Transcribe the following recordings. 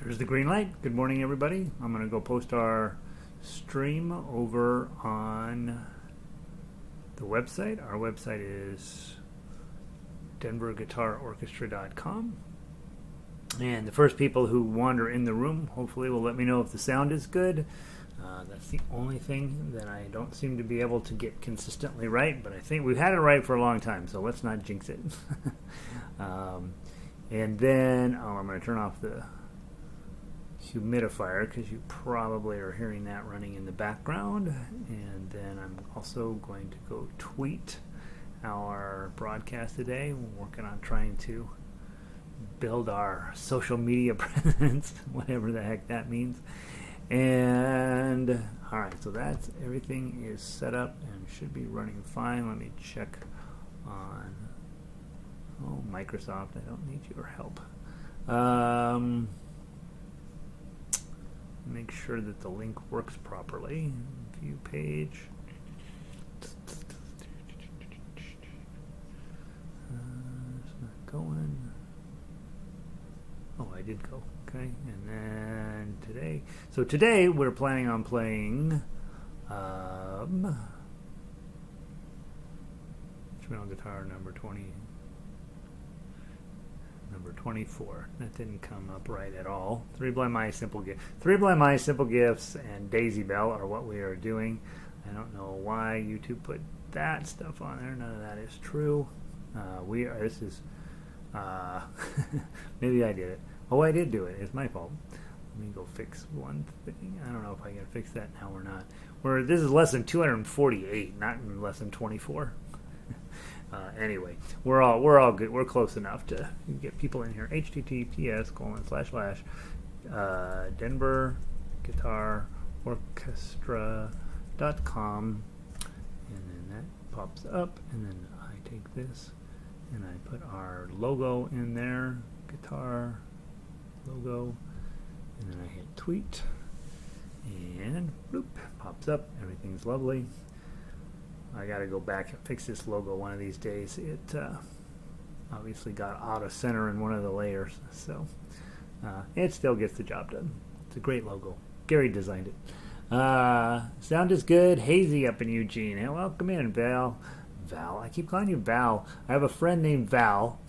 There's the green light. Good morning, everybody. I'm going to go post our stream over on the website. Our website is denverguitarorchestra.com. And the first people who wander in the room hopefully will let me know if the sound is good. That's the only thing that I don't seem to be able to get consistently right, but I think we've had it right for a long time, so let's not jinx it. And then, I'm going to turn off the humidifier because you probably are hearing that running in the background. And then I'm also going to go tweet our broadcast today. We're working on trying to build our social media presence, whatever the heck that means. And all right, so that's everything is set up and should be running fine. Let me check on Microsoft. I don't need your help. Make sure that the link works properly. View page. It's not going. Oh, I did go. Okay, and then today. So today we're planning on playing instrumental guitar number 24. That didn't come up right at all. Three Blind Mice, Simple Gifts, and Daisy Bell are what we are doing. I don't know why YouTube put that stuff on there. None of that is true. This is maybe I did it. Oh, I did do it. It's my fault. Let me go fix one thing. I don't know if I can fix that now or not. This is lesson 248, not less than 24. Anyway, we're all good. We're close enough to get people in here. https://denverguitarorchestra.com, and then that pops up, and then I take this and I put our logo in there, guitar logo, and then I hit tweet, and bloop, pops up. Everything's lovely. I got to go back and fix this logo one of these days. It obviously got out of center in one of the layers, so it still gets the job done. It's a great logo. Gary designed it. Sound is good. Hazy up in Eugene. Hey, welcome in, Val. I keep calling you Val. I have a friend named Val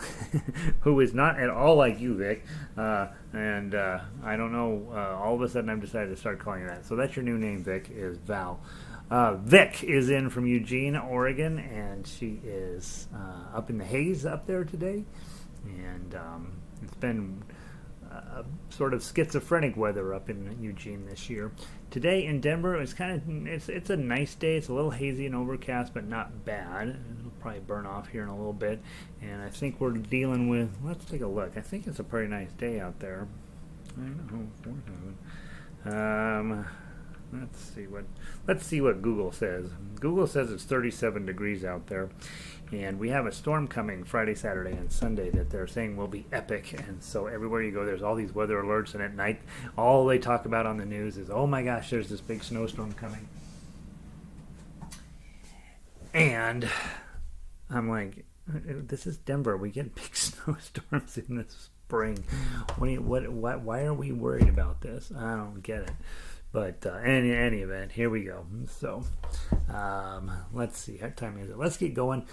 who is not at all like you, Vic. And I don't know. All of a sudden, I've decided to start calling you that. So that's your new name, Vic, is Val. Vic is in from Eugene, Oregon, and she is up in the haze up there today. And it's been sort of schizophrenic weather up in Eugene this year. Today in Denver, it's it's a nice day. It's a little hazy and overcast, but not bad. It'll probably burn off here in a little bit. And I think we're dealing with. Let's take a look. I think it's a pretty nice day out there. I know. Let's see what Google says. Google says it's 37 degrees out there, and we have a storm coming Friday, Saturday, and Sunday that they're saying will be epic. And so everywhere you go, there's all these weather alerts, and at night, all they talk about on the news is, oh my gosh, there's this big snowstorm coming. And I'm like, this is Denver. We get big snowstorms in the spring. Why are we worried about this? I don't get it. But in any event, here we go. So let's see. What time is it? Let's get going.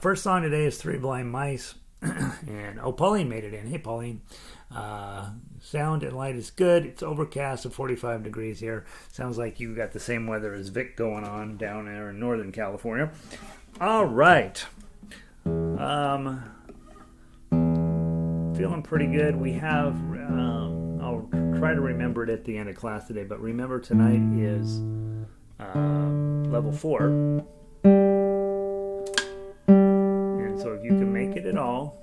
First song today is Three Blind Mice. And Pauline made it in. Hey, Pauline. Sound and light is good. It's overcast at 45 degrees here. Sounds like you got the same weather as Vic going on down there in Northern California. All right. Feeling pretty good. We have... I'll try to remember it at the end of class today, but remember tonight is level 4. And so if you can make it at all,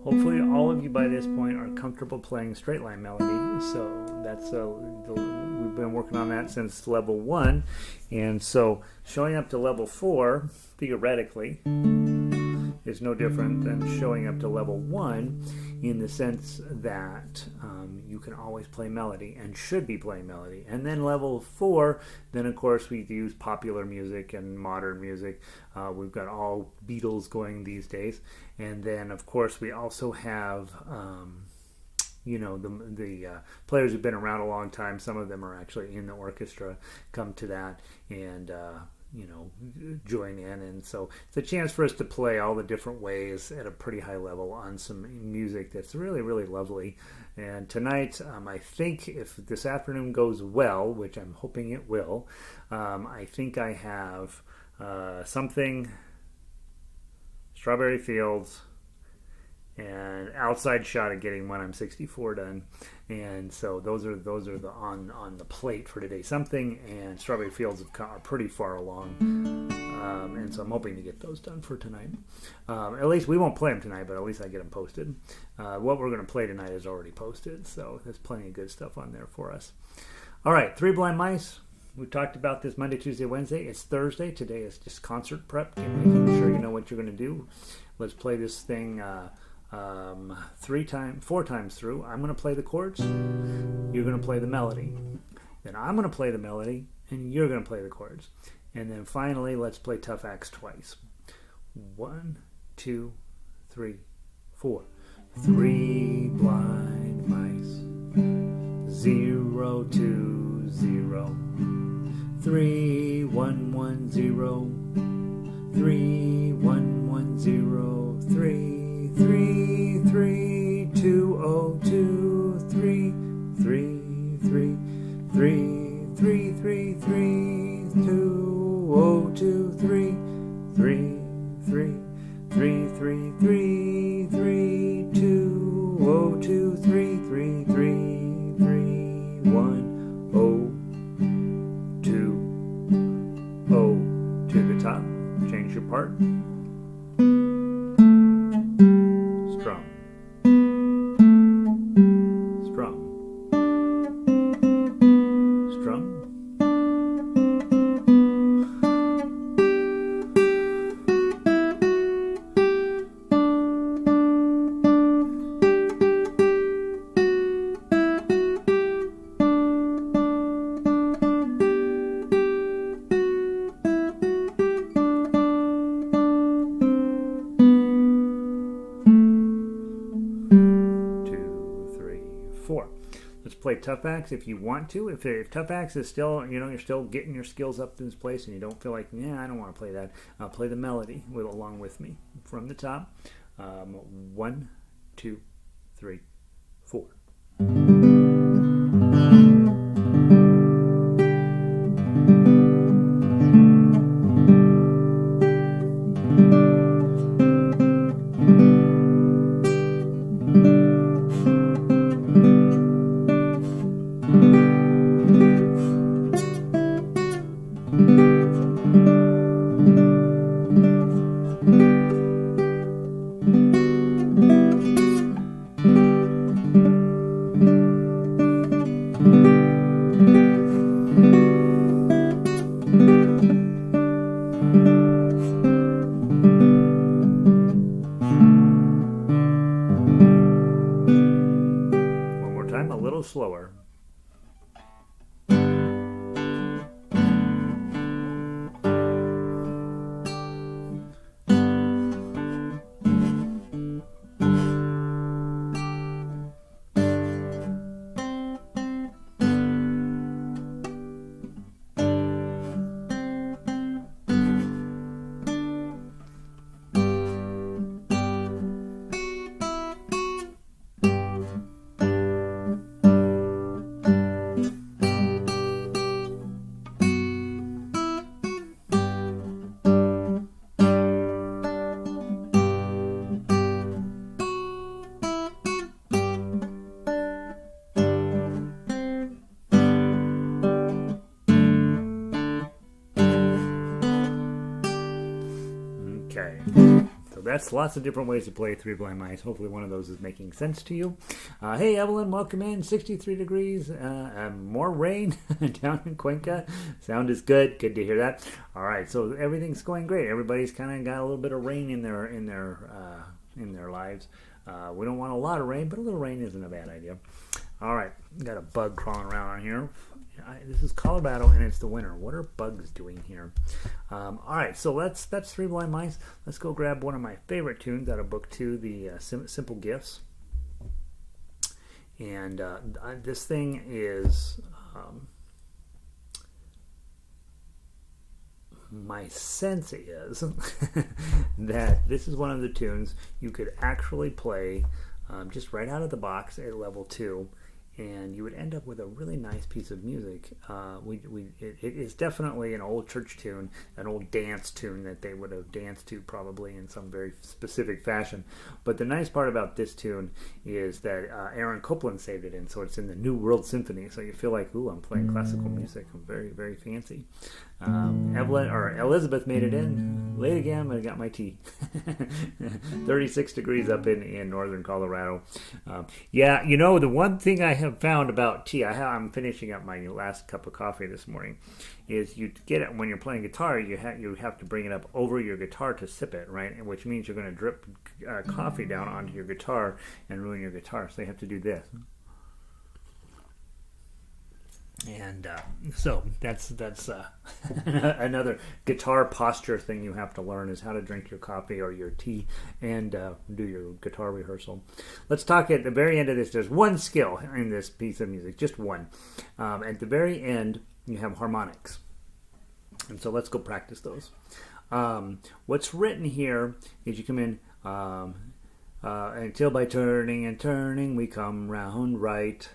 hopefully all of you by this point are comfortable playing straight line melody. So that's we've been working on that since level 1. And so showing up to level 4, theoretically, is no different than showing up to level 1 in the sense that you can always play melody and should be playing melody. And then level 4, then of course we use popular music and modern music. We've got all Beatles going these days. And then of course we also have you know, the players who've been around a long time, some of them are actually in the orchestra, come to that and you know, join in. And so it's a chance for us to play all the different ways at a pretty high level on some music that's really, really lovely. And tonight, I think if this afternoon goes well, which I'm hoping it will, I think I have something, Strawberry Fields, and Outside Shot at Getting When I'm 64 done. And so those are the on the plate for today. Something and Strawberry Fields are pretty far along, and so I'm hoping to get those done for tonight. At least we won't play them tonight, but at least I get them posted. What we're going to play tonight is already posted, so there's plenty of good stuff on there for us. All right, Three Blind Mice. We talked about this Monday, Tuesday, Wednesday. It's Thursday. Today is just concert prep, making sure you know what you're going to do. Let's play this thing 4 times through. I'm going to play the chords, you're going to play the melody, then I'm going to play the melody, and you're going to play the chords, and then finally let's play Tough Axe twice. 1, 2, 3, 4. 3 blind mice, 0, 2, 0. 3, 1, 1, 0. 3, 1, 1, 0. 3, 3, 3, 2, 0, 2, 3, 3, 3, 3, 3, 3, 3, 2, 0, 2, 3, 3, 3, 3, 3, 3, 3, 2, 0, 2, 3, 3, 3, 3, 1, 0, 2, 0. To the top, change your part. Play Tough Axe if you want to. If Tough Axe is still, you know, you're still getting your skills up to this place and you don't feel like, yeah, I don't want to play that, play the melody along with me from the top. 1, 2, 3, 4. Slower. Okay, so that's lots of different ways to play Three Blind Mice. Hopefully one of those is making sense to you. Hey Evelyn, welcome in. 63 degrees, more rain down in Cuenca. Sound is good. Good to hear that. All right, so everything's going great. Everybody's kind of got a little bit of rain in their lives. We don't want a lot of rain, but a little rain isn't a bad idea. All right, got a bug crawling around on here. This is Colorado and it's the winter. What are bugs doing here? All right, so that's Three Blind Mice. Let's go grab one of my favorite tunes out of Book 2, the Simple Gifts. And this thing is, my sense is that this is one of the tunes you could actually play just right out of the box at level 2, and you would end up with a really nice piece of music. It is definitely an old church tune, an old dance tune that they would have danced to probably in some very specific fashion. But the nice part about this tune is that Aaron Copland saved it in, so it's in the New World Symphony. So you feel like, ooh, I'm playing classical music. I'm very, very fancy. Evelyn or Elizabeth made it in late again, but I got my tea. 36 degrees up in northern Colorado. Yeah, you know, the one thing I have found about tea, I'm finishing up my last cup of coffee this morning, is you get it when you're playing guitar. You have to bring it up over your guitar to sip it, right? Which means you're going to drip coffee down onto your guitar and ruin your guitar. So you have to do this. And so that's another guitar posture thing you have to learn, is how to drink your coffee or your tea and do your guitar rehearsal. Let's talk at the very end of this. There's one skill in this piece of music, just one. At the very end, you have harmonics. And so let's go practice those. What's written here is you come in, until by turning and turning we come round right.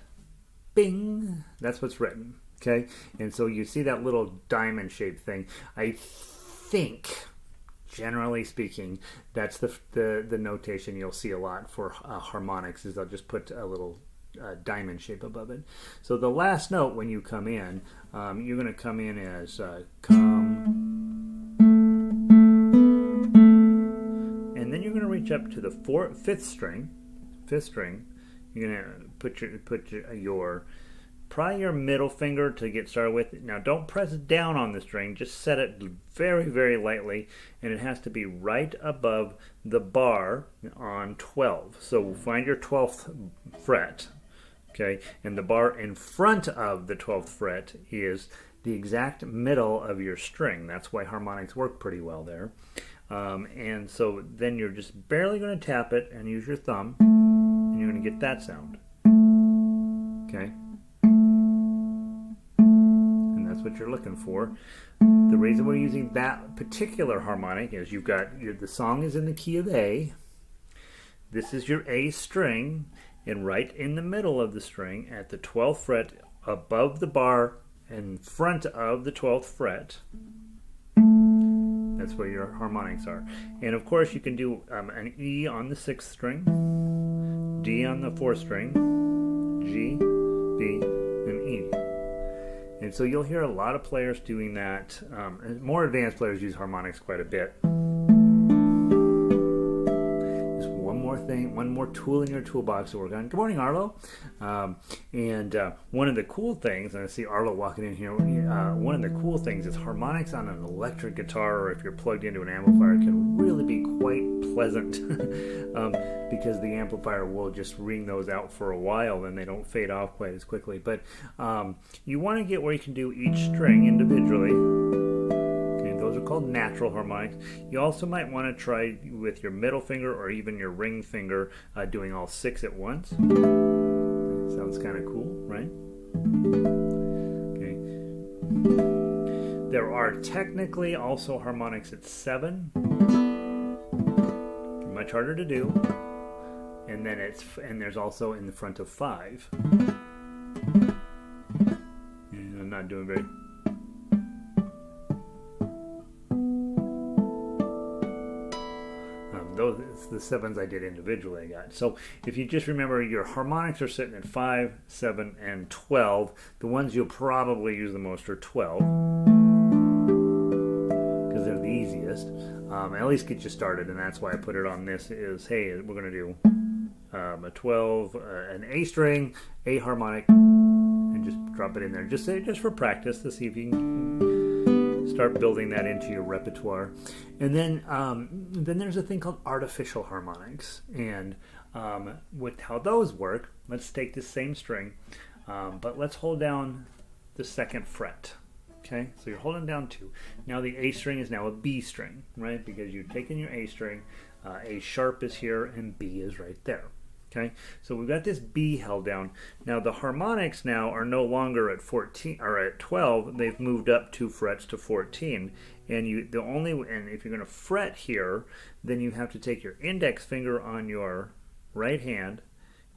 Bing! That's what's written. Okay? And so you see that little diamond shaped thing. I think, generally speaking, that's the notation you'll see a lot for harmonics, is they'll just put a little diamond shape above it. So the last note when you come in, you're going to come in as come. And then you're going to reach up to the fifth string. You're gonna pry your middle finger to get started with. Now don't press down on the string, just set it very, very lightly, and it has to be right above the bar on 12. So find your 12th fret, okay, and the bar in front of the 12th fret is the exact middle of your string. That's why harmonics work pretty well there. And so then you're just barely going to tap it and use your thumb, and you're going to get that sound. Okay? And that's what you're looking for. The reason we're using that particular harmonic is the song is in the key of A. This is your A string, and right in the middle of the string at the 12th fret above the bar in front of the 12th fret, that's where your harmonics are. And of course you can do an E on the 6th string, D on the 4th string, G, B, and E. And so you'll hear a lot of players doing that. More advanced players use harmonics quite a bit. Just one more thing, one more tool in your toolbox to work on. Good morning, Arlo. And one of the cool things, and I see Arlo walking in here, one of the cool things is harmonics on an electric guitar, or if you're plugged into an amplifier, can really be quite pleasant because the amplifier will just ring those out for a while and they don't fade off quite as quickly. But you want to get where you can do each string individually. Okay, those are called natural harmonics. You also might want to try with your middle finger or even your ring finger doing all 6 at once. Sounds kind of cool, right? Okay. There are technically also harmonics at 7. Much harder to do. And then there's also in the front of 5. And I'm not doing very. It's the 7s I did individually I got. So if you just remember, your harmonics are sitting at 5, 7, and 12. The ones you'll probably use the most are 12 because they're the easiest. At least get you started, and that's why I put it on this. Is hey, we're going to do a 12, an A string, A harmonic, and just drop it in there. Just for practice to see if you can start building that into your repertoire. And then there's a thing called artificial harmonics, and with how those work, let's take the same string, but let's hold down the 2nd fret. Okay, so you're holding down 2. Now the A string is now a B string, right? Because you're taking your A string, A sharp is here, and B is right there. Okay, so we've got this B held down. Now the harmonics now are no longer at 14 or at 12. They've moved up 2 frets to 14. And if you're going to fret here, then you have to take your index finger on your right hand.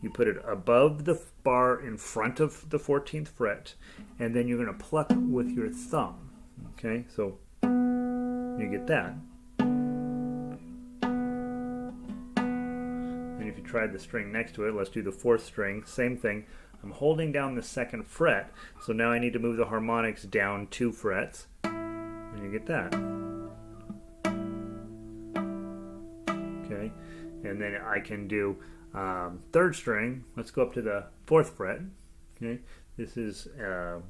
You put it above the bar in front of the 14th fret, and then you're going to pluck with your thumb. Okay, so you get that. If you tried the string next to it, let's do the 4th string, same thing. I'm holding down the 2nd fret, so now I need to move the harmonics down 2 frets, and you get that. Okay, and then I can do 3rd string. Let's go up to the 4th fret. Okay, this is your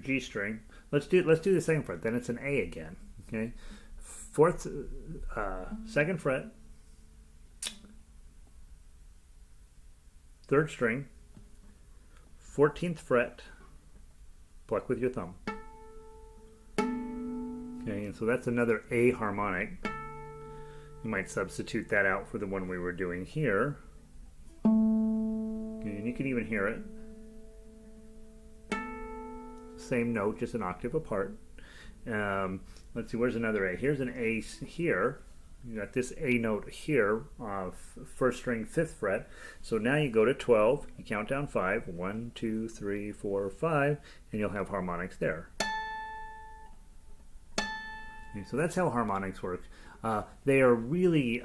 G string. Let's do the 2nd fret. Then it's an A again. Okay, 2nd fret. 3rd string, 14th fret, pluck with your thumb. Okay, and so that's another A harmonic. You might substitute that out for the one we were doing here. Okay, and you can even hear it. Same note, just an octave apart. Let's see, where's another A? Here's an A here. You got this A note here, 1st string, 5th fret. So now you go to 12, you count down 5, 1, 2, 3, 4, 5, and you'll have harmonics there. Okay, so that's how harmonics work. They are really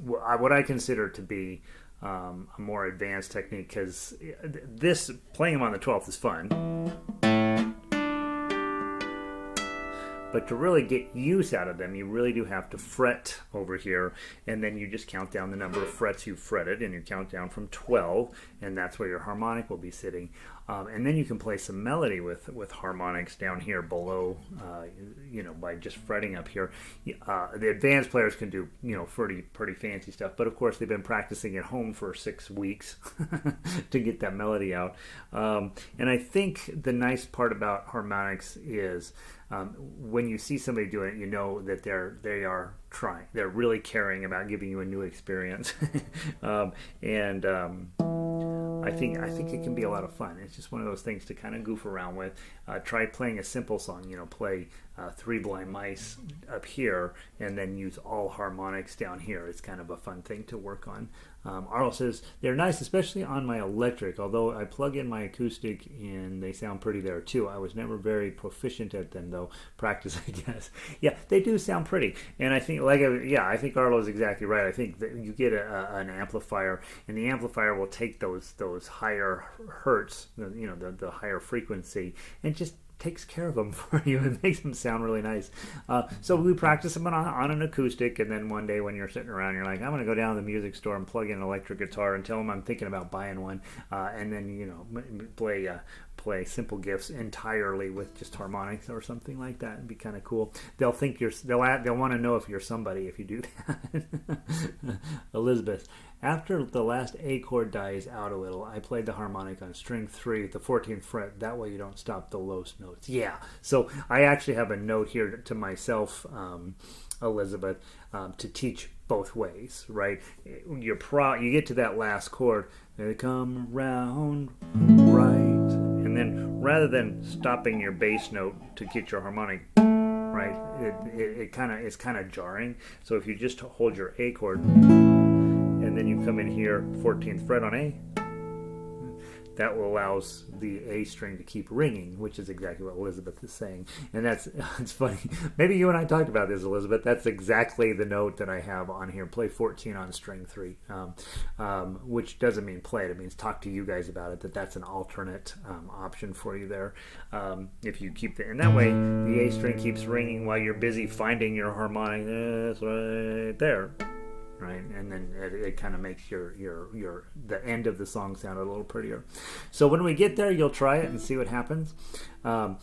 what I consider to be a more advanced technique, because this playing them on the 12th is fun. But to really get use out of them, you really do have to fret over here, and then you just count down the number of frets you've fretted, and you count down from 12, and that's where your harmonic will be sitting. And then you can play some melody with harmonics down here below, by just fretting up here. The advanced players can do, pretty fancy stuff, but of course they've been practicing at home for 6 weeks to get that melody out. And I think the nice part about harmonics is when you see somebody doing it, you know that they are trying. They're really caring about giving you a new experience. I think it can be a lot of fun. It's just one of those things to kind of goof around with. Try playing a simple song. Play 3 Blind Mice up here, and then use all harmonics down here. It's kind of a fun thing to work on. Arl says they're nice, especially on my electric. Although I plug in my acoustic, and they sound pretty there too. I was never very proficient at them though. Practice, I guess. Yeah, they do sound pretty. And I think, I think Arlo is exactly right. I think that you get an amplifier, and the amplifier will take those higher hertz, the higher frequency, and just takes care of them for you and makes them sound really nice. So we practice them on an acoustic, and then one day when you're sitting around, you're like, I'm going to go down to the music store and plug in an electric guitar and tell them I'm thinking about buying one, and then play Simple Gifts entirely with just harmonics or something like that. It'd be kind of cool. They'll think they'll want to know if you're somebody if you do that. Elizabeth, after the last A chord dies out a little, I played the harmonic on string 3 at the 14th fret. That way you don't stop the low notes. Yeah. So I actually have a note here to myself, Elizabeth, to teach both ways, right? You get to that last chord, they come around right, and then rather than stopping your bass note to get your harmonic right, it's kind of jarring. So if you just hold your A chord, and then you come in here, 14th fret on A, that allows the A string to keep ringing, which is exactly what Elizabeth is saying. And it's funny. Maybe you and I talked about this, Elizabeth. That's exactly the note that I have on here. Play 14 on string 3, which doesn't mean play it. It means talk to you guys about it, that's an alternate option for you there. If you keep and that way the A string keeps ringing while you're busy finding your harmonic. That's right there. Right, and then it kind of makes the end of the song sound a little prettier. So when we get there, you'll try it and see what happens. I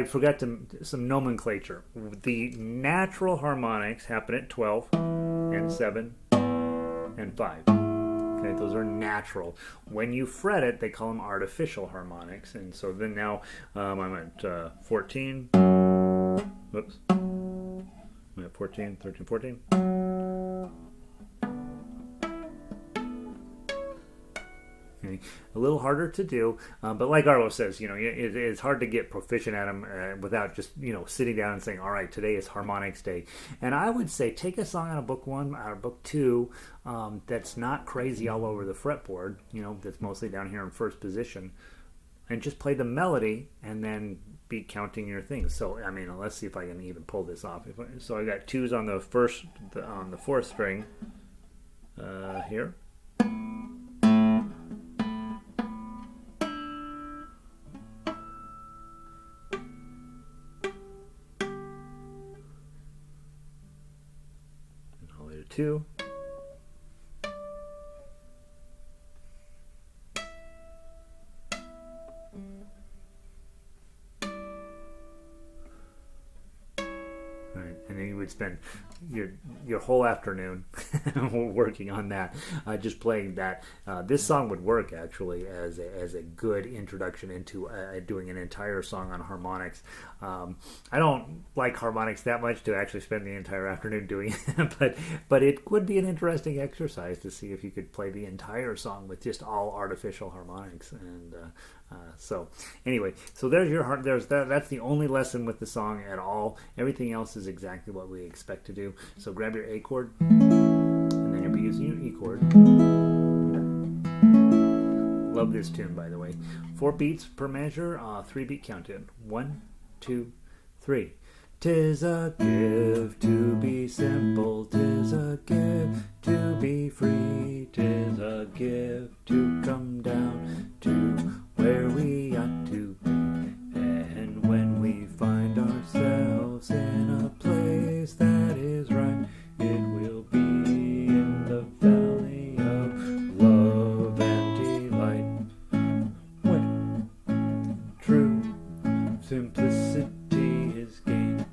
forgot some nomenclature. The natural harmonics happen at 12 and 7 and 5. Okay, those are natural. When you fret it, they call them artificial harmonics. And so then now I'm at 14. Whoops. I'm at 14, 13, 14. music. A little harder to do, but like Arlo says, it's hard to get proficient at them without just sitting down and saying, all right, today is harmonics day. And I would say take a song out of book 1, out of book 2, that's not crazy all over the fretboard, that's mostly down here in first position, and just play the melody and then be counting your things. So let's see if I can even pull this off. So I got 2s on the on the 4th string here. And all the way to 2. And then you would spend your whole afternoon working on that, just playing that. This song would work actually as a good introduction into doing an entire song on harmonics. I don't like harmonics that much to actually spend the entire afternoon doing it, but it would be an interesting exercise to see if you could play the entire song with just all artificial harmonics. And so anyway, so that's the only lesson with the song at all. Everything else is exactly what we expect to do. So grab your A chord, and then you'll be using your E chord. Love this tune, by the way. 4 beats per measure, 3-beat count-in. 1, 2, 3. 'Tis a gift to be simple, 'tis a gift to be free, 'tis a gift to come down to where we ought to be. And when we find ourselves in a place that is right, it will be in the valley of love and delight, when true simplicity is gained.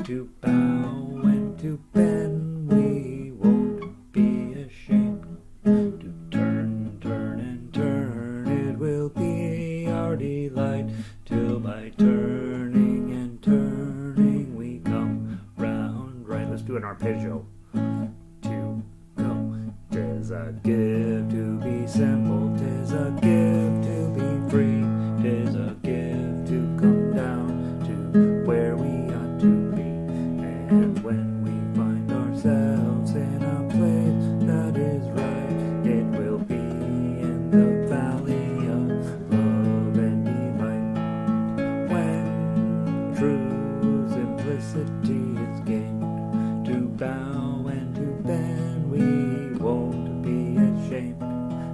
To bow and to bend, we won't be ashamed. To turn, turn and turn, it will be our delight, till by turning and turning we come round right. Let's do an arpeggio. To go. 'Tis a gift to be simple, 'tis a gift to be free, 'tis a gift to come down to where we ought to be. And when we find ourselves in a place that is right, it will be in the valley of love and delight, when true simplicity is gained. To bow and to bend, we won't be ashamed.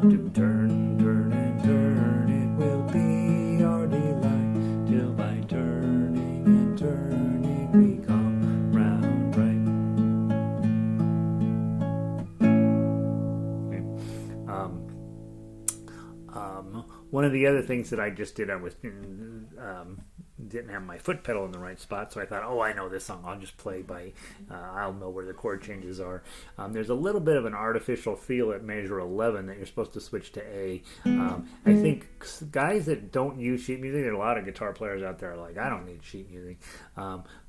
To turn, turn and turn, it will be our delight, till by turning and turning we come round right. One of the other things that I just did, I was didn't have my foot pedal in the right spot, so I thought, I know this song, I'll just play by, I'll know where the chord changes are. There's a little bit of an artificial feel at measure 11 that you're supposed to switch to A. I think guys that don't use sheet music, there are a lot of guitar players out there like, I don't need sheet music.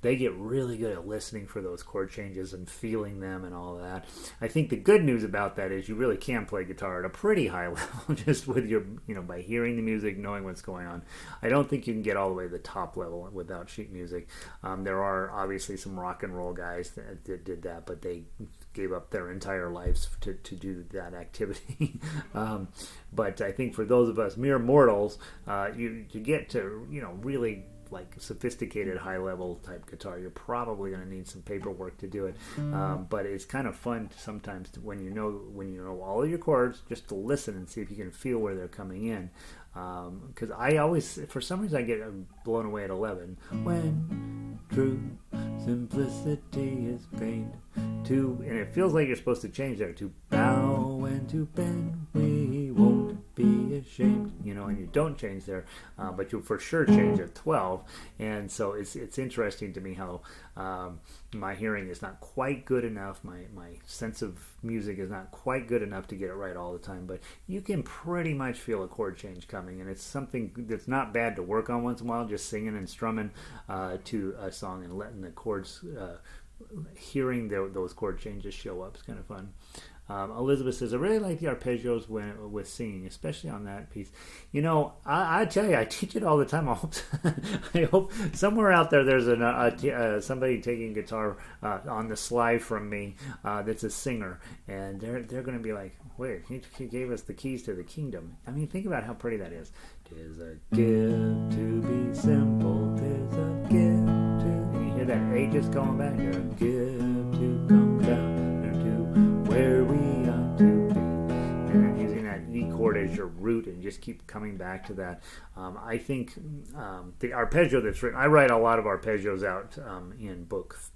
They get really good at listening for those chord changes and feeling them and all that. I think the good news about that is you really can play guitar at a pretty high level just with your, by hearing the music, knowing what's going on. I don't think you can get all the way to the top level without sheet music. There are obviously some rock and roll guys that did that, but they gave up their entire lives to do that activity. But I think for those of us mere mortals, you get to really like sophisticated high level type guitar, you're probably going to need some paperwork to do it. But it's kind of fun sometimes when you know all of your chords, just to listen and see if you can feel where they're coming in. Because I always, for some reason, I get blown away at 11. When true simplicity is gained, and it feels like you're supposed to change there. To bow and to bend, we won't be ashamed. And you don't change there, but you'll for sure change at 12. And so it's interesting to me how my hearing is not quite good enough. My sense of music is not quite good enough to get it right all the time. But you can pretty much feel a chord change coming, and it's something that's not bad to work on once in a while. Just singing and strumming to a song and letting the chords, hearing those chord changes show up is kind of fun. Elizabeth says, I really like the arpeggios when with singing, especially on that piece. You know, I tell you, I teach it all the time. I hope, I hope somewhere out there there's somebody taking guitar on the sly from me that's a singer, and they're going to be like, wait, he gave us the keys to the kingdom. I mean, think about how pretty that is. 'Tis a gift to be simple, 'tis a gift to... And you hear that A just going back. You're a gift to come down there to where we ought to be. And then using that E chord as your root and just keep coming back to that. I think the arpeggio that's written... I write a lot of arpeggios out in books...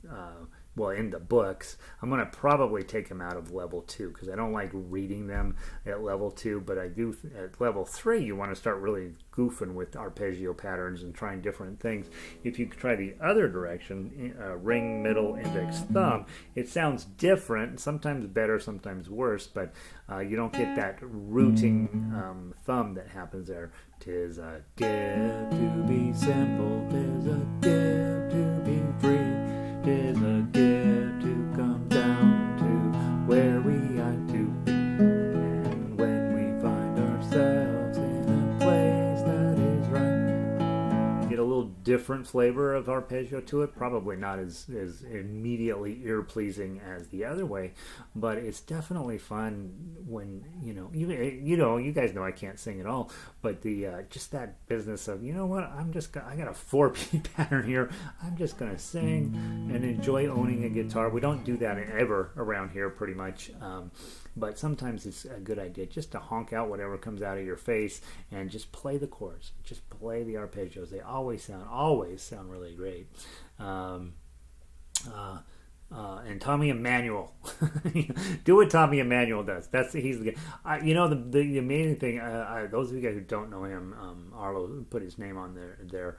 in the books. I'm going to probably take them out of level 2 because I don't like reading them at level 2, but I do at level 3 you want to start really goofing with arpeggio patterns and trying different things. If you try the other direction, ring, middle, index, thumb, it sounds different, sometimes better, sometimes worse, but you don't get that rooting thumb that happens there. 'Tis a gift to be simple, 'tis a gift to be free. 'Tis a gift to come down to where we ought to be. And when we find ourselves in a place that is right, get a little different flavor of arpeggio to it. Probably not as immediately ear-pleasing as the other way, but it's definitely fun when, you guys know I can't sing at all, but the just that business of, you know what, I got a 4-beat pattern here, I'm just going to sing and enjoy owning a guitar. We don't do that ever around here pretty much, but sometimes it's a good idea just to honk out whatever comes out of your face and just play the chords, just play the arpeggios. They always sound really great. And Tommy Emmanuel, do what Tommy Emmanuel does. He's the guy. The amazing thing. Those of you guys who don't know him, Arlo put his name on there.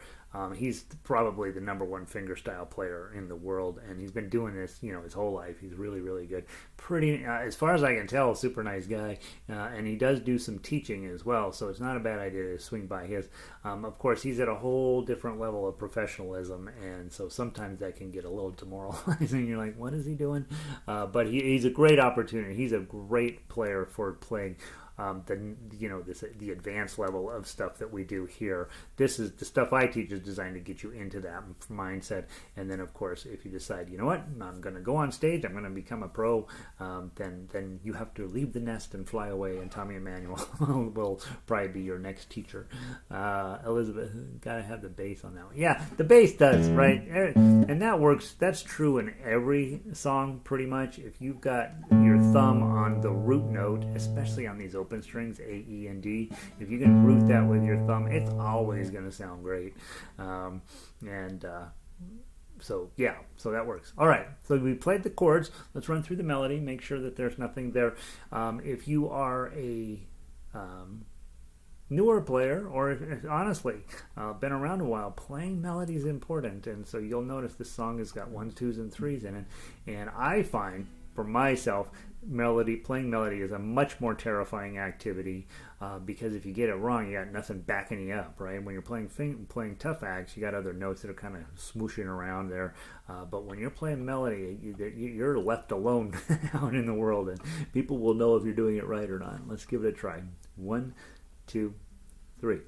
He's probably the #1 fingerstyle player in the world, and he's been doing this, his whole life. He's really, really good. Pretty, as far as I can tell, super nice guy, and he does do some teaching as well. So it's not a bad idea to swing by his. Of course, he's at a whole different level of professionalism, and so sometimes that can get a little demoralizing. You're like, what is he doing? But he's a great opportunity. He's a great player for playing the advanced level of stuff that we do here. This is the stuff I teach is designed to get you into that mindset. And then, of course, if you decide, you know what, I'm going to go on stage, I'm going to become a pro, then you have to leave the nest and fly away. And Tommy Emmanuel will probably be your next teacher. Elizabeth, gotta have the bass on that one. Yeah, the bass does, right? And that works. That's true in every song, pretty much. If you've got your thumb on the root note, especially on these open strings, A, E, and D, if you can root that with your thumb, it's always going to sound great. So that works. All right, so we played the chords. Let's run through the melody, make sure that there's nothing there. If you are a newer player, or honestly been around a while, playing melody is important, and so you'll notice this song has got 1s, 2s, and 3s in it, and I find for myself playing melody is a much more terrifying activity because if you get it wrong, you got nothing backing you up, right? When you're playing tough acts, you got other notes that are kind of smooshing around there, but when you're playing melody, you're left alone out in the world, and people will know if you're doing it right or not. Let's give it a try. 1, 2, 3.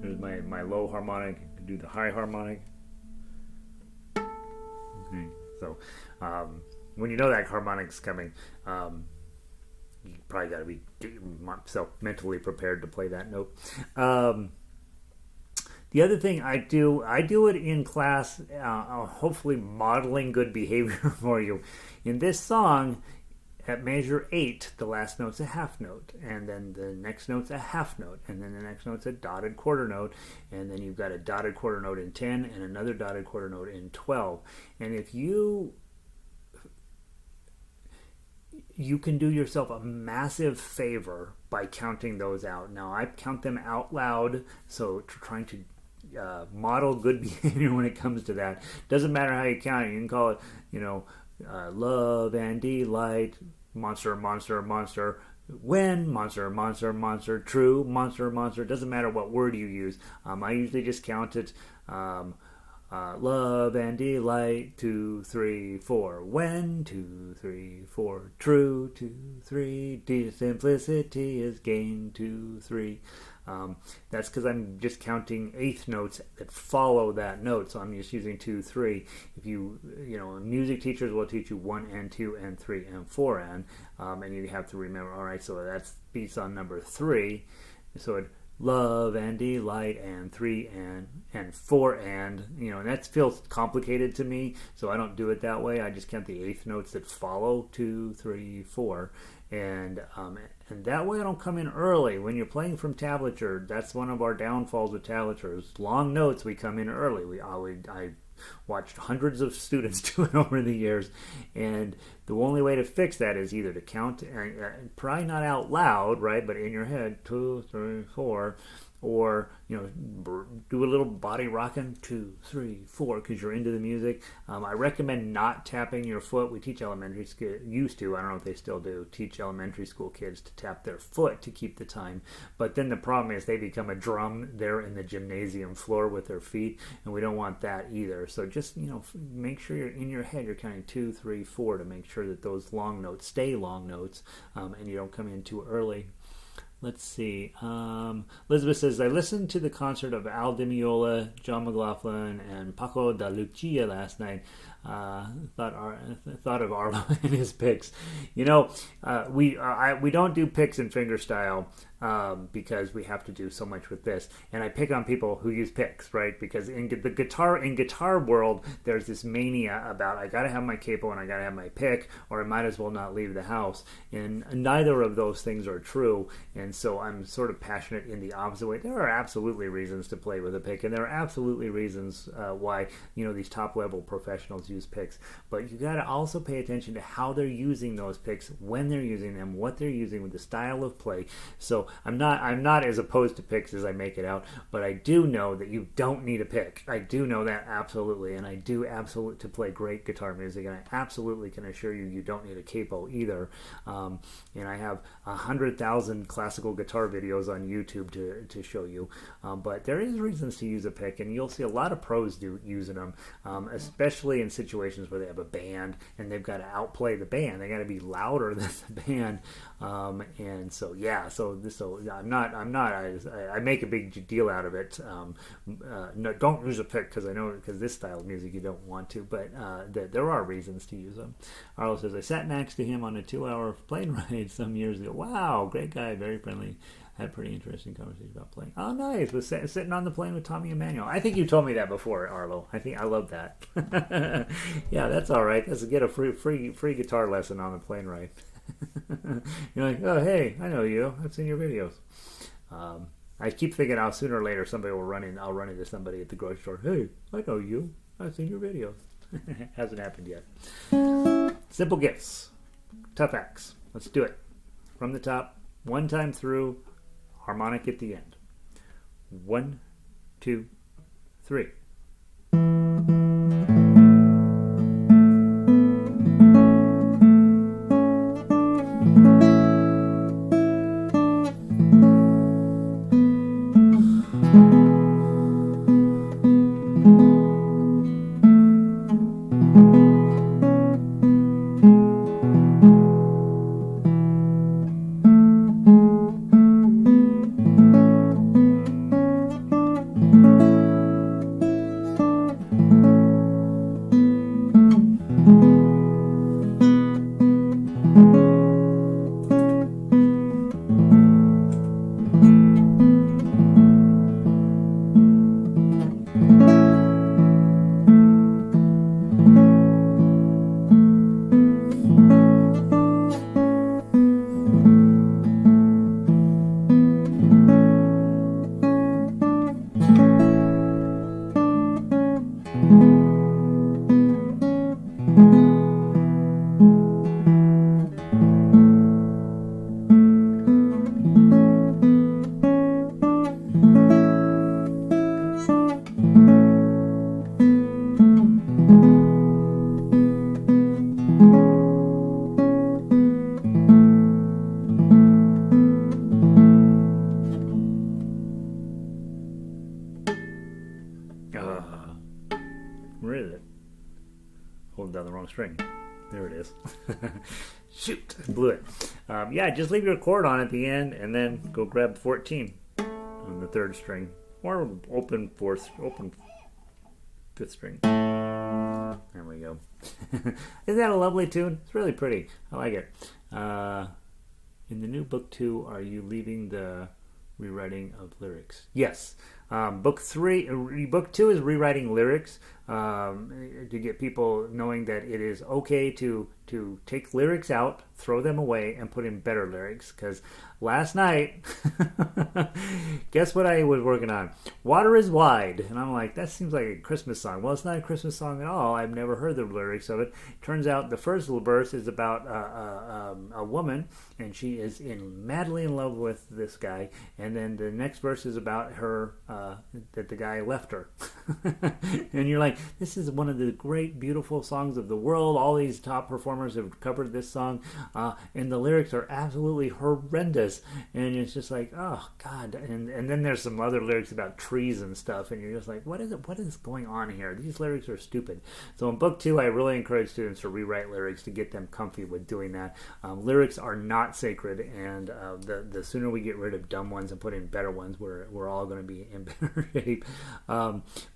There's my low harmonic. I can do the high harmonic. So when you know that harmonic's coming, you probably got to be mentally prepared to play that note. The other thing I do it in class, hopefully modeling good behavior for you. In this song, at measure 8, the last note's a half note, and then the next note's a half note, and then the next note's a dotted quarter note, and then you've got a dotted quarter note in 10 and another dotted quarter note in 12. And if you can do yourself a massive favor by counting those out. Now, I count them out loud, so trying to model good behavior when it comes to that. Doesn't matter how you count it. You can call it, love and delight, monster, monster, monster, when, monster, monster, monster, true, monster, monster. Doesn't matter what word you use. I usually just count it. Love and delight, 2, 3, 4. When, 2, 3, 4. True, 2, 3. Simplicity is gain, 2, 3. That's because I'm just counting eighth notes that follow that note, so I'm just using 2, 3. If music teachers will teach you 1 and 2 and 3 and 4 and you have to remember. All right, so that's beats on number 3. So it love and delight and 3 and 4 and that feels complicated to me, so I don't do it that way. I just count the eighth notes that follow 2, 3, 4. And that way I don't come in early. When you're playing from tablature, that's one of our downfalls with tablature. Long notes, we come in early. I watched hundreds of students do it over the years, and the only way to fix that is either to count, probably not out loud, right, but in your head, 2, 3, 4, or do a little body rocking, 2, 3, 4, because you're into the music. I recommend not tapping your foot. We teach elementary school, used to, I don't know if they still do, teach elementary school kids to tap their foot to keep the time. But then the problem is they become a drum there in the gymnasium floor with their feet, and we don't want that either. So just make sure you're in your head, you're counting 2, 3, 4 to make sure that those long notes stay long notes, and you don't come in too early. Let's see. Elizabeth says, I listened to the concert of Al Di Meola, John McLaughlin, and Paco de Lucia last night. Thought of Arlo and his picks. We don't do picks in fingerstyle because we have to do so much with this. And I pick on people who use picks, right? Because in guitar world, there's this mania about I got to have my capo and I got to have my pick, or I might as well not leave the house. And neither of those things are true. And so I'm sort of passionate in the opposite way. There are absolutely reasons to play with a pick, and there are absolutely reasons why these top level professionals use picks. But you got to also pay attention to how they're using those picks, when they're using them, what they're using, with the style of play. So I'm not as opposed to picks as I make it out, but I do know that you don't need a pick. I do know that absolutely, and I do absolutely to play great guitar music, and I absolutely can assure you don't need a capo either. And I have 100,000 classical guitar videos on YouTube to show you. But there is reasons to use a pick, and you'll see a lot of pros using them, especially in situations where they have a band and they've got to outplay the band. They got to be louder than the band, and so I make a big deal out of it. No, don't use a pick because this style of music you don't want to, but there are reasons to use them. Arlo says, I sat next to him on a 2-hour plane ride some years ago. Wow, great guy, very friendly. Had a pretty interesting conversation about playing. Oh, nice. Was sitting on the plane with Tommy Emmanuel. I think you told me that before, Arlo. I love that. Yeah, that's all right. Let's get a free guitar lesson on the plane ride. You're like, oh, hey, I know you. I've seen your videos. I keep thinking, sooner or later somebody will I'll run into somebody at the grocery store. Hey, I know you. I've seen your videos. Hasn't happened yet. Simple gifts. Tough acts. Let's do it. From the top, one time through, harmonic at the end. 1, 2, 3. Where is it? Holding down the wrong string. There it is. Shoot, blew it. Yeah, just leave your chord on at the end and then go grab 14 on the third string. Or open fifth string. There we go. Isn't that a lovely tune? It's really pretty. I like it. In the new book 2, are you leaving the rewriting of lyrics? Yes. Book 2 is rewriting lyrics to get people knowing that it is okay to take lyrics out, throw them away, and put in better lyrics. Because last night, guess what I was working on? Water is Wide. And I'm like, that seems like a Christmas song. Well, it's not a Christmas song at all. I've never heard the lyrics of it. Turns out the first little verse is about a woman, and she is madly in love with this guy. And then the next verse is about her, that the guy left her. And you're like, this is one of the great, beautiful songs of the world. All these top performers have covered this song, and the lyrics are absolutely horrendous. And it's just like, oh God. And then there's some other lyrics about trees and stuff, and you're just like, what is going on here? These lyrics are stupid. So in book 2, I really encourage students to rewrite lyrics to get them comfy with doing that. Lyrics are not sacred, and the sooner we get rid of dumb ones and put in better ones, we're all going to be in better shape.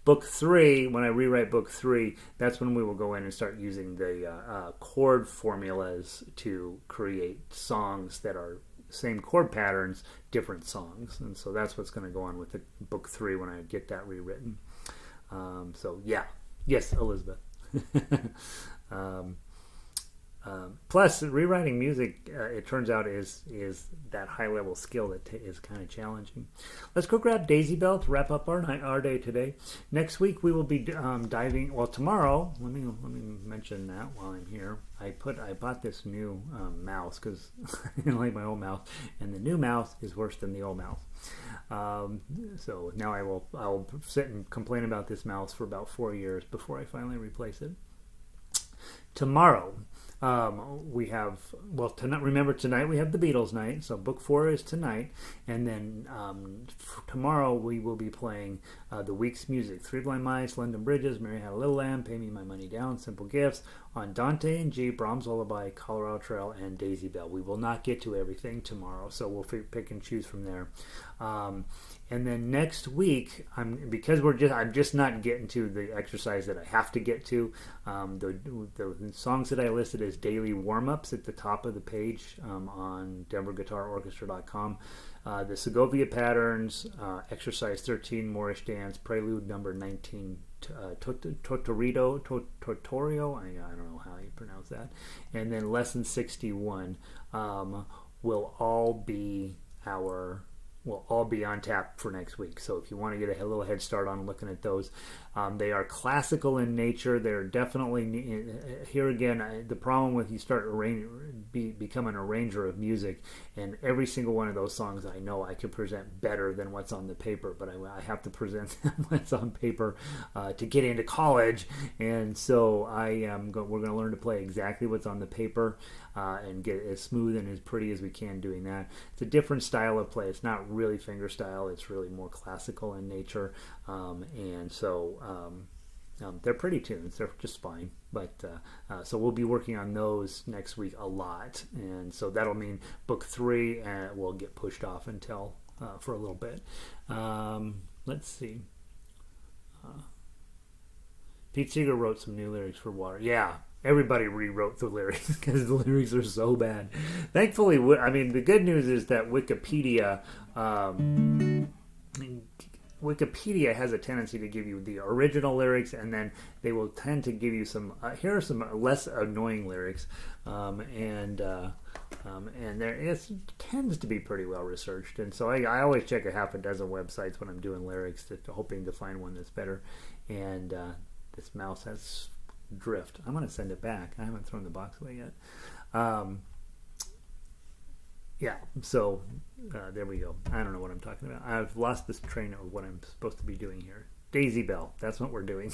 Book 3, when I rewrite book 3, that's when we will go in and start using the chord formulas to create songs that are same chord patterns, different songs. And so that's what's going to go on with the book 3 when I get that rewritten. So yeah, yes, Elizabeth. Plus, rewriting music, it turns out, is that high-level skill that is kind of challenging. Let's go grab Daisy Bell to wrap up our day today. Next week, we will be diving... Well, tomorrow, let me mention that while I'm here. I bought this new mouse because I didn't like my old mouse, and the new mouse is worse than the old mouse. So now I'll sit and complain about this mouse for about 4 years before I finally replace it. Tomorrow, we have, well, tonight, remember tonight we have the Beatles night, so book 4 is tonight, and then tomorrow we will be playing the week's music: Three Blind Mice, London Bridges, Mary Had a Little Lamb, Pay Me My Money Down, Simple Gifts, on Dante and G, Brahms Lullaby, Colorado Trail, and Daisy Bell. We will not get to everything tomorrow, so we'll pick and choose from there. And then next week, I'm just not getting to the exercise that I have to get to. The songs that I listed as daily warm-ups at the top of the page on DenverGuitarOrchestra.com. The Segovia patterns, exercise 13, Moorish dance, prelude number 19, Tortorio, I don't know how you pronounce that, and then lesson 61 will all be on tap for next week. So if you want to get a little head start on looking at those, they are classical in nature. They're definitely, here again, the problem with you start become an arranger of music, and every single one of those songs I know I could present better than what's on the paper, but I have to present what's on paper to get into college, and so we're going to learn to play exactly what's on the paper and get as smooth and as pretty as we can doing that. It's a different style of play. It's not really finger style. It's really more classical in nature, and so they're pretty tunes. They're just fine. But so we'll be working on those next week a lot, and so that'll mean book 3 will get pushed off until for a little bit. Let's see. Pete Seeger wrote some new lyrics for Water. Yeah, everybody rewrote the lyrics because the lyrics are so bad. Thankfully, the good news is that Wikipedia has a tendency to give you the original lyrics, and then they will tend to give you some. Here are some less annoying lyrics, and it tends to be pretty well researched. And so I always check a half a dozen websites when I'm doing lyrics, hoping to find one that's better. And this mouse has drift. I'm going to send it back. I haven't thrown the box away yet. Yeah, so there we go. I don't know what I'm talking about. I've lost this train of what I'm supposed to be doing here. Daisy Bell, that's what we're doing.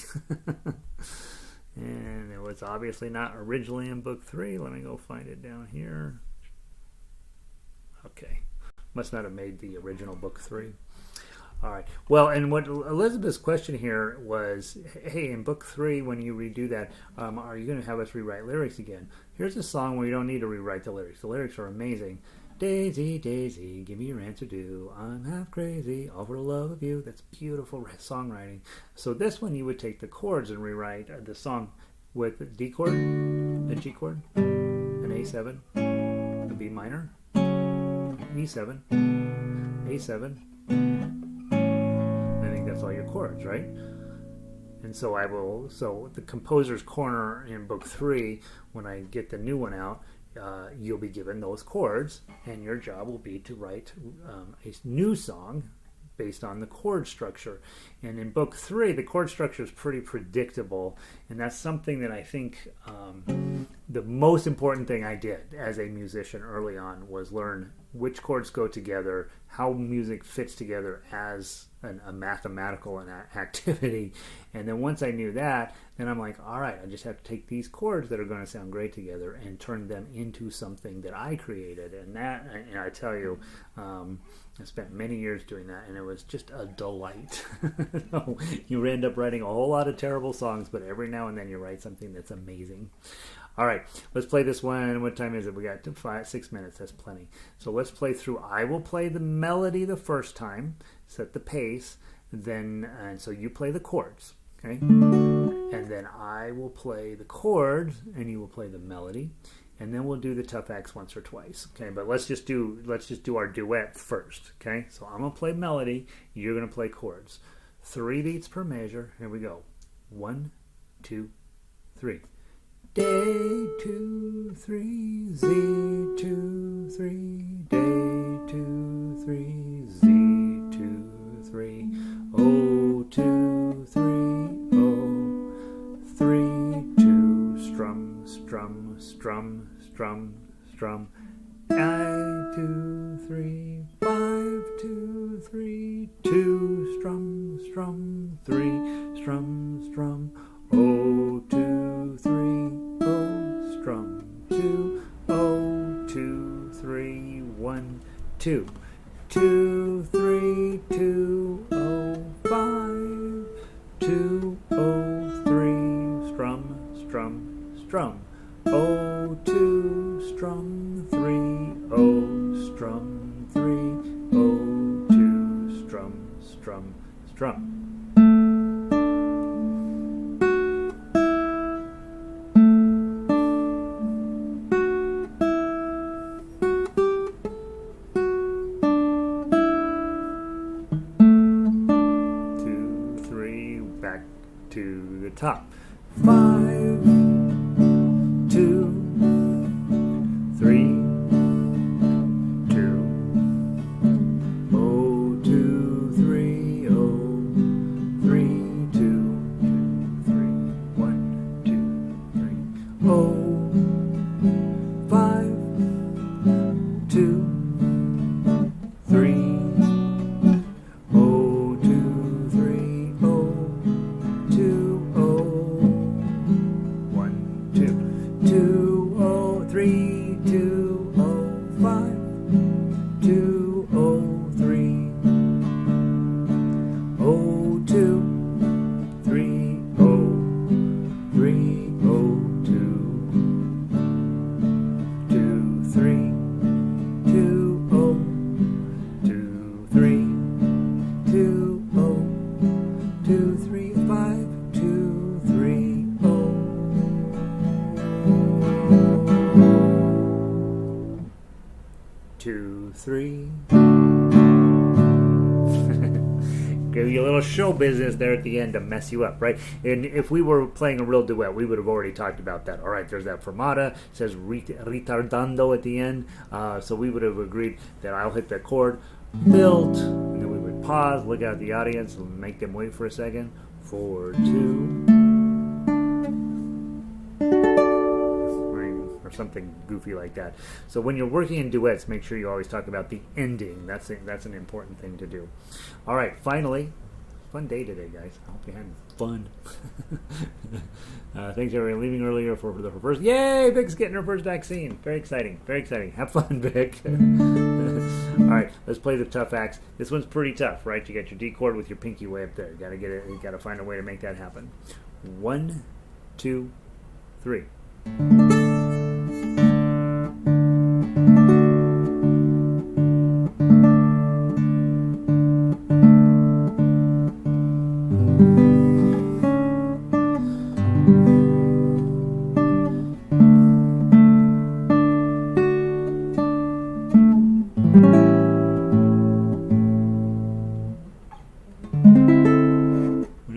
And it was obviously not originally in book 3. Let me go find it down here. Okay, must not have made the original book 3. All right. Well, and what Elizabeth's question here was, hey, in book 3, when you redo that, are you going to have us rewrite lyrics again? Here's a song where you don't need to rewrite the lyrics. The lyrics are amazing. Daisy, Daisy, give me your answer due. I'm half crazy, all for the love of you. That's beautiful songwriting. So this one, you would take the chords and rewrite the song with a D chord, a G chord, an A7, a B minor, E7, A7. I think that's all your chords, right? And so so the composer's corner in book 3, when I get the new one out, you'll be given those chords, and your job will be to write a new song based on the chord structure. And in book 3, the chord structure is pretty predictable, and that's something that I think the most important thing I did as a musician early on was learn which chords go together, how music fits together as a mathematical activity. And then once I knew that, then I'm like, all right, I just have to take these chords that are going to sound great together and turn them into something that I created. And I tell you, I spent many years doing that, and it was just a delight. You end up writing a whole lot of terrible songs, but every now and then you write something that's amazing. All right, let's play this one. What time is it? We got 6 minutes. That's plenty. So let's play through. I will play the melody the first time, set the pace, and so you play the chords, okay? And then I will play the chords, and you will play the melody, and then we'll do the tough acts once or twice, okay? But let's just do our duet first, okay? So I'm gonna play melody. You're gonna play chords. 3 beats per measure. Here we go. 1, 2, 3. Day 2, 3, Z 2, 3. Day 2, 3, Z 2, 3. O 2, 3, O 3, 2. Strum, strum, strum, strum, strum. I 2, 3, 5, 2, 3, 2. Strum, strum, 3. Strum, strum. O 2, 3. O strum 2. O 2, 3. 1, 2. 2, 3, 2. O 5. 2. O 3. Strum, strum, strum. O 2. Strum 3. O strum 3. O 2. Strum, strum, strum. 2, 3. Back to the top. 5, 2, 3, 2. O 2, 3. O 3, 2, 2, 3. 1, 2, 3. O 5, 2, 3. O 2, 3. O 2. O 1, 2. 2, O 3. 2, O 5. 2, O 3. O 2, 3. O 3. O 2. 2, 3. 2, O 2, 3. 2, O 2, 3. 5, 2, 3. O 2, 3. Give you a little show business there at the end to mess you up, right? And if we were playing a real duet, we would have already talked about that. All right, there's that fermata. It says ritardando at the end. So we would have agreed that I'll hit that chord, built, and then we would pause, look out at the audience, and make them wait for a second. 4, 2. something goofy like that. So when you're working in duets, make sure you always talk about the ending. That's an important thing to do. All right, finally, fun day today, guys. I hope you had fun. Thanks everyone leaving earlier for the first. Yay! Vic's getting her first vaccine. Very exciting. Very exciting. Have fun, Vic. All right, let's play the tough acts. This one's pretty tough, right? You got your D chord with your pinky way up there. You gotta get it. You gotta find a way to make that happen. 1, 2, 3.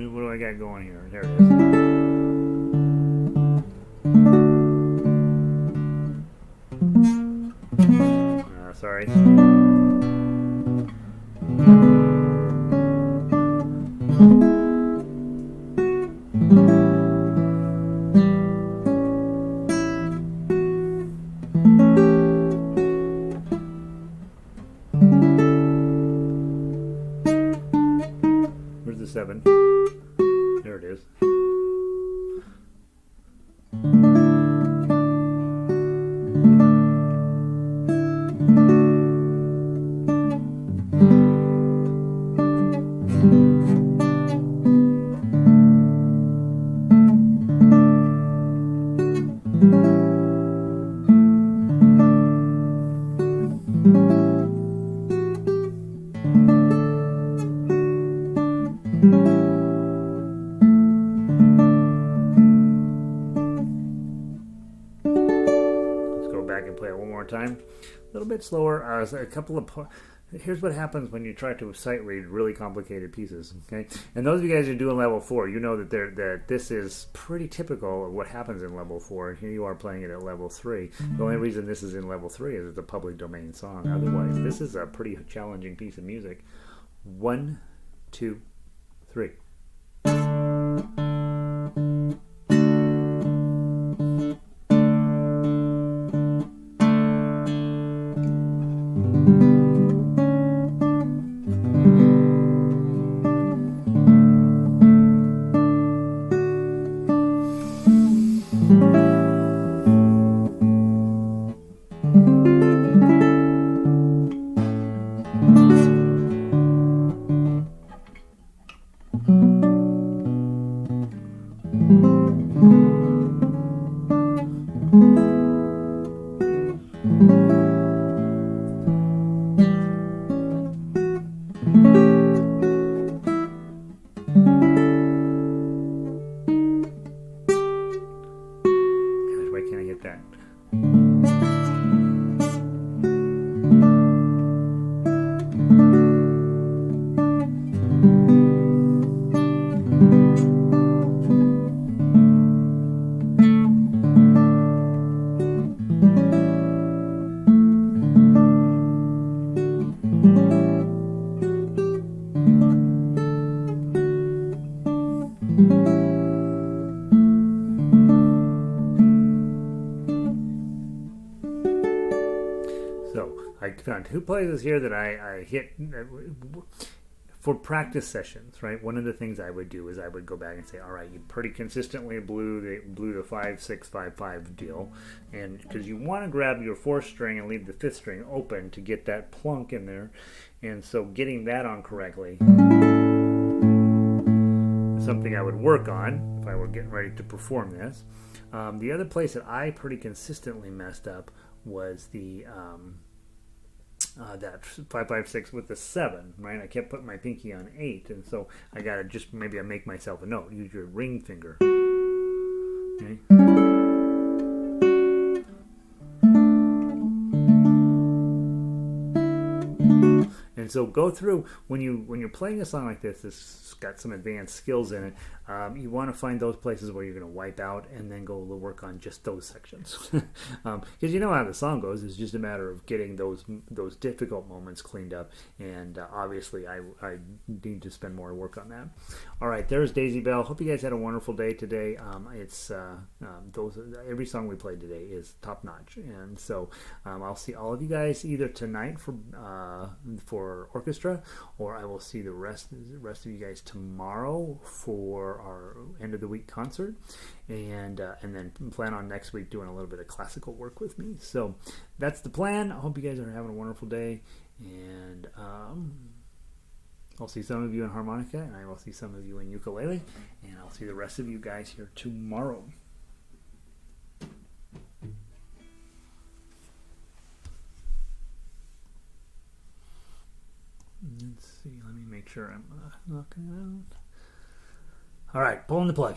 What do I got going here? There it is. Sorry. Where's the 7? There it is. Back and play it one more time, a little bit slower. A couple of here's what happens when you try to sight read really complicated pieces. Okay, and those of you guys who are doing level 4, you know that this is pretty typical of what happens in level 4. Here you are playing it at level 3. The only reason this is in level 3 is it's a public domain song. Otherwise, this is a pretty challenging piece of music. 1, 2, 3. I found 2 places here that I hit for practice sessions, right? One of the things I would do is I would go back and say, all right, you pretty consistently blew the 5, 6, 5, 5 deal, and because you want to grab your 4th string and leave the 5th string open to get that plunk in there, and so getting that on correctly is something I would work on if I were getting ready to perform this. The other place that I pretty consistently messed up was the that 5, 5, 6 with the 7, right? I kept putting my pinky on 8, and so I gotta just maybe I make myself a note. Use your ring finger. Okay. And so go through when you're playing a song like this. It's got some advanced skills in it. you want to find those places where you're going to wipe out and then go to work on just those sections. Because you know how the song goes. It's just a matter of getting those difficult moments cleaned up. And obviously, I need to spend more work on that. All right, there's Daisy Bell. Hope you guys had a wonderful day today. Every song we played today is top notch. And so I'll see all of you guys either tonight for orchestra, or I will see the rest of you guys tomorrow for our end of the week concert, and then plan on next week doing a little bit of classical work with me. So that's the plan. I hope you guys are having a wonderful day, and I'll see some of you in harmonica, and I will see some of you in ukulele, and I'll see the rest of you guys here tomorrow. Let's see, let me make sure I'm knocking it out. All right, pulling the plug.